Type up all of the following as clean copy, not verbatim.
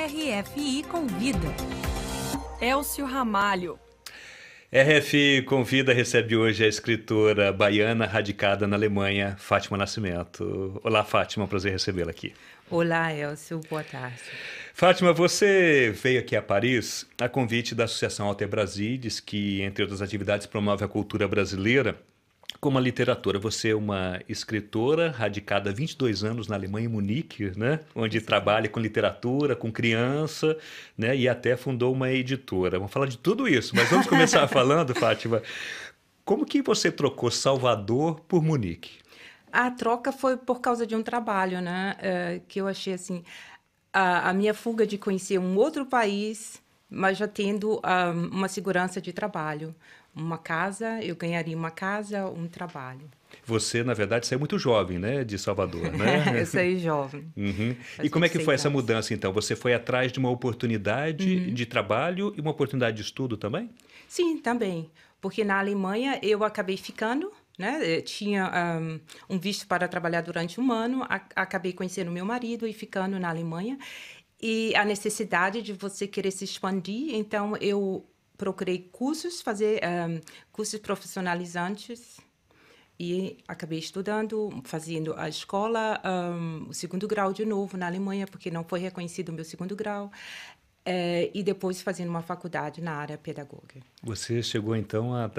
RFI Convida. Elcio Ramalho. RFI Convida recebe hoje a escritora baiana radicada na Alemanha, Fátima Nascimento. Olá, Fátima, é um prazer recebê-la aqui. Olá, Elcio, boa tarde. Fátima, você veio aqui a Paris a convite da Associação Alter Brasilis, que, entre outras atividades, promove a cultura brasileira como a literatura. Você é uma escritora radicada há 22 anos na Alemanha, em Munique, né? Onde trabalha com literatura, com criança, né? E até fundou uma editora. Vamos falar de tudo isso, mas vamos começar falando, Fátima, como que você trocou Salvador por Munique? A troca foi por causa de um trabalho, né? Que eu achei assim, a minha fuga de conhecer um outro país, mas já tendo uma segurança de trabalho. Uma casa, eu ganharia uma casa, um trabalho. Você, na verdade, saiu muito jovem, né, de Salvador, né? Eu saí jovem. Uhum. E como é que foi essa mudança, então? Você foi atrás de uma oportunidade de trabalho e uma oportunidade de estudo também? Sim, também. Porque na Alemanha eu acabei ficando, né? Eu tinha um visto para trabalhar durante um ano, acabei conhecendo meu marido e ficando na Alemanha. E a necessidade de você querer se expandir, então eu procurei cursos, fazer cursos profissionalizantes e acabei estudando, fazendo a escola, o segundo grau de novo na Alemanha, porque não foi reconhecido o meu segundo grau, e depois fazendo uma faculdade na área pedagógica. Você chegou então a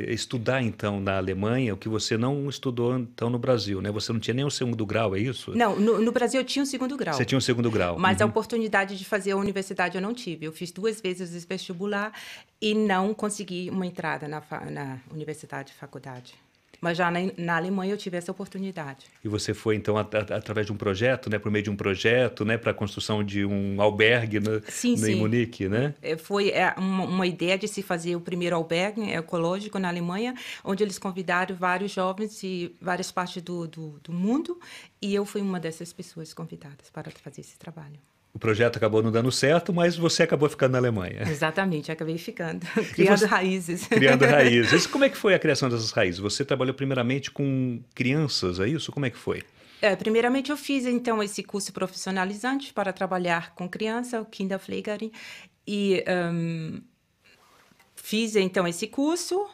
estudar então na Alemanha, o que você não estudou então no Brasil, né? Você não tinha nem o segundo grau, é isso? Não, no Brasil eu tinha um segundo grau. Você tinha um segundo grau. Mas a oportunidade de fazer a universidade eu não tive. Eu fiz 2 vezes esse vestibular e não consegui uma entrada na universidade, faculdade. Mas já na Alemanha eu tive essa oportunidade. E você foi, então, através de um projeto, né, por meio de um projeto, né, para a construção de um albergue em Munique, né? Foi uma ideia de se fazer o primeiro albergue ecológico na Alemanha, onde eles convidaram vários jovens de várias partes do mundo, e eu fui uma dessas pessoas convidadas para fazer esse trabalho. O projeto acabou não dando certo, mas você acabou ficando na Alemanha. Exatamente, acabei ficando, criando raízes. Criando raízes. Como é que foi a criação dessas raízes? Você trabalhou primeiramente com crianças, é isso? Como é que foi? Primeiramente eu fiz, então, esse curso profissionalizante para trabalhar com criança, o Kinderpflegerin, e fiz, então, esse curso.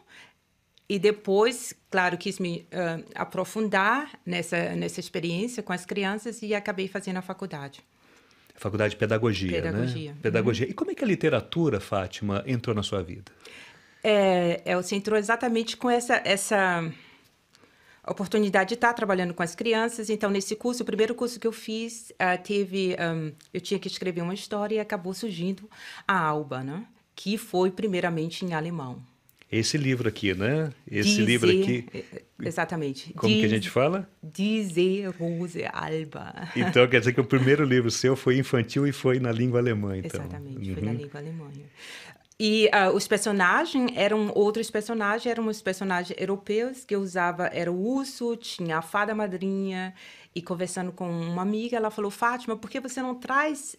E depois, claro, quis me aprofundar nessa experiência com as crianças e acabei fazendo a faculdade. Faculdade de Pedagogia, Pedagogia. Né? Pedagogia. E como é que a literatura, Fátima, entrou na sua vida? Você entrou exatamente com essa oportunidade de estar trabalhando com as crianças. Então, nesse curso, o primeiro curso que eu fiz, eu tinha que escrever uma história e acabou surgindo a Alba, né? Que foi primeiramente em alemão. Esse livro aqui, né? Esse livro aqui. Exatamente. Como que a gente fala? Diese Rose Alba. Então, quer dizer que o primeiro livro seu foi infantil e foi na língua alemã, então. Exatamente, foi na língua alemã. E os personagens eram outros personagens, eram os personagens europeus que eu usava, era o urso, tinha a fada madrinha, e conversando com uma amiga, ela falou, Fátima, por que você não traz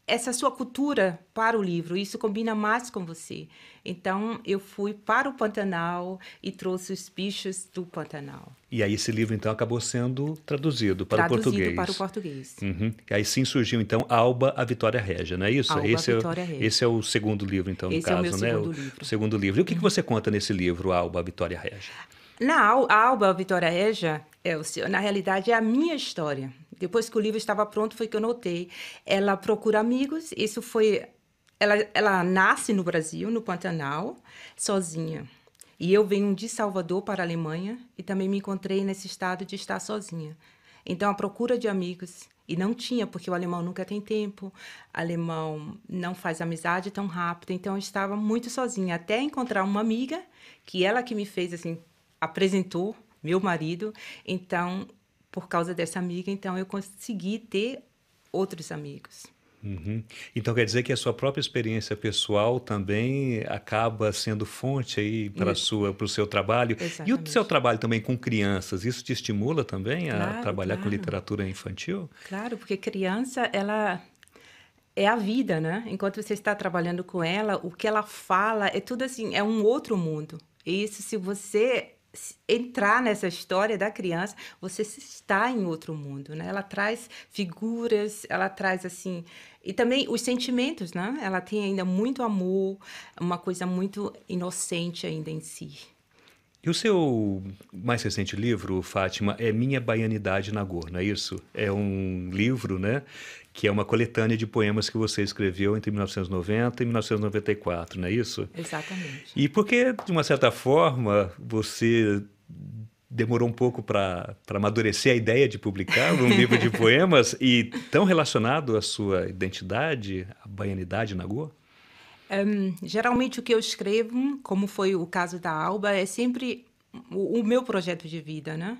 essa sua cultura para o livro? Isso combina mais com você. Então, eu fui para o Pantanal e trouxe os bichos do Pantanal. E aí esse livro, então, acabou sendo traduzido para o português. Para o português. E aí sim surgiu, então, Alba, a Vitória Régia, não é isso? Alba, a Vitória Régia. Esse é o segundo livro, então, no esse caso, é o meu né? segundo livro. O segundo livro. E o que você conta nesse livro, Alba, a Vitória Régia? A Alba, a Vitória Régia, na realidade, é a minha história. Depois que o livro estava pronto, foi que eu notei. Ela procura amigos, isso foi... Ela nasce no Brasil, no Pantanal, sozinha. E eu venho de Salvador para a Alemanha e também me encontrei nesse estado de estar sozinha. Então, a procura de amigos, e não tinha, porque o alemão nunca tem tempo, o alemão não faz amizade tão rápido, então eu estava muito sozinha, até encontrar uma amiga, que ela que me fez, assim, apresentou meu marido, então... Por causa dessa amiga, então, eu consegui ter outros amigos. Então, quer dizer que a sua própria experiência pessoal também acaba sendo fonte aí para o seu trabalho. Exatamente. E o seu trabalho também com crianças, isso te estimula também a trabalhar com Claro. literatura infantil? Claro, porque criança, ela é a vida, né? Enquanto você está trabalhando com ela, o que ela fala é tudo assim, é um outro mundo. E isso, se você entrar nessa história da criança, você está em outro mundo, né? Ela traz figuras, ela traz assim, e também os sentimentos, né? Ela tem ainda muito amor, uma coisa muito inocente ainda em si. E o seu mais recente livro, Fátima, é Minha Baianidade Nagô, não é isso? É um livro, né, que é uma coletânea de poemas que você escreveu entre 1990 e 1994, não é isso? Exatamente. E por que, de uma certa forma, você demorou um pouco para amadurecer a ideia de publicar um livro de poemas e tão relacionado à sua identidade, à baianidade nagô? Geralmente o que eu escrevo, como foi o caso da Alba, é sempre o meu projeto de vida, né?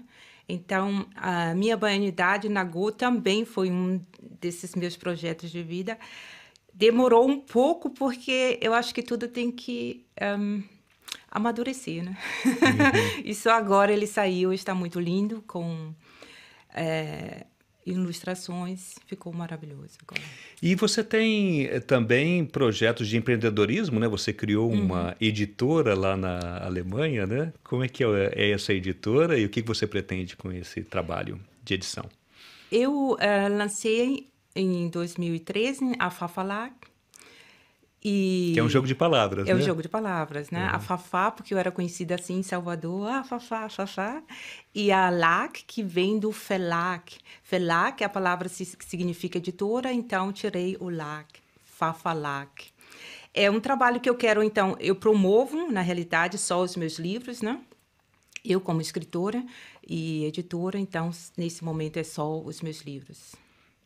Então, a minha baianidade nagô também foi um desses meus projetos de vida. Demorou um pouco porque eu acho que tudo tem que amadurecer, né? E só agora ele saiu, está muito lindo, com ilustrações, ficou maravilhoso agora. E você tem também projetos de empreendedorismo, né? Você criou uma editora lá na Alemanha, né? Como é que é essa editora e o que você pretende com esse trabalho de edição? Eu lancei em 2013 a Fafalac. Que é um jogo de palavras, É né? um jogo de palavras, né? A Fafá, porque eu era conhecida assim em Salvador, Fafá, Fafá. E a Lac, que vem do Felac. Felac é a palavra que significa editora, então tirei o Lac, Fafalac. É um trabalho que eu quero, então, eu promovo, na realidade, só os meus livros, né? Eu como escritora e editora, então, nesse momento é só os meus livros.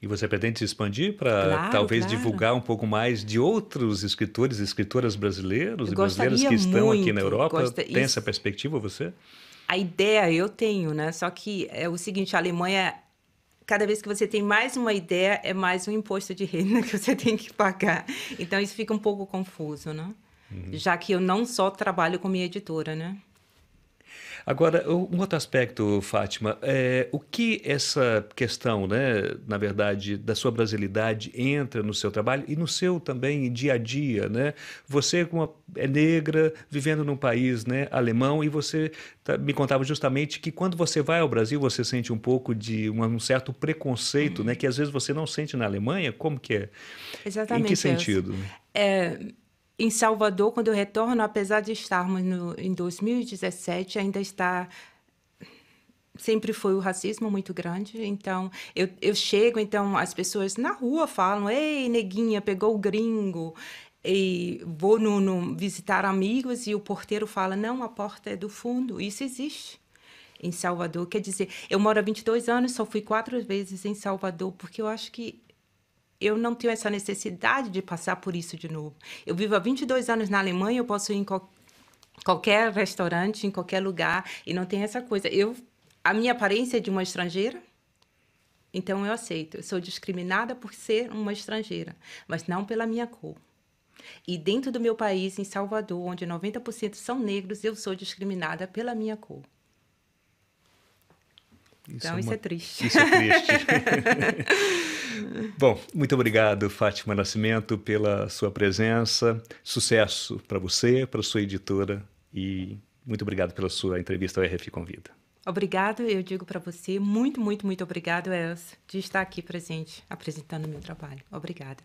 E você pretende se expandir para talvez divulgar um pouco mais de outros escritores e escritoras brasileiros e brasileiras que estão aqui na Europa? Tem essa perspectiva você? A ideia eu tenho, né? Só que é o seguinte, a Alemanha, cada vez que você tem mais uma ideia, é mais um imposto de renda que você tem que pagar. Então, isso fica um pouco confuso, né? Já que eu não só trabalho com minha editora, né? Agora, um outro aspecto, Fátima, o que essa questão, né, na verdade, da sua brasilidade entra no seu trabalho e no seu também dia a dia, né? Você é negra, vivendo num país, né, alemão, e você me contava justamente que quando você vai ao Brasil, você sente um pouco de um certo preconceito, né, que às vezes você não sente na Alemanha. Como que é? Exatamente. Em que sentido? Em Salvador, quando eu retorno, apesar de estarmos em 2017, ainda está... Sempre foi o racismo muito grande. Então, eu chego, então, as pessoas na rua falam, ei, neguinha, pegou o gringo. E vou visitar amigos e o porteiro fala, não, a porta é do fundo. Isso existe em Salvador. Quer dizer, eu moro há 22 anos, só fui 4 vezes em Salvador, porque eu acho que eu não tenho essa necessidade de passar por isso de novo. Eu vivo há 22 anos na Alemanha, eu posso ir em qualquer restaurante, em qualquer lugar, e não tem essa coisa. A minha aparência é de uma estrangeira, então eu aceito. Eu sou discriminada por ser uma estrangeira, mas não pela minha cor. E dentro do meu país, em Salvador, onde 90% são negros, eu sou discriminada pela minha cor. Então, isso é triste. Isso é triste. Bom, muito obrigado, Fátima Nascimento, pela sua presença. Sucesso para você, para sua editora e muito obrigado pela sua entrevista ao RFI Convida. Obrigado, eu digo para você, muito, muito, muito obrigado, Elcio, de estar aqui presente, apresentando o meu trabalho. Obrigada.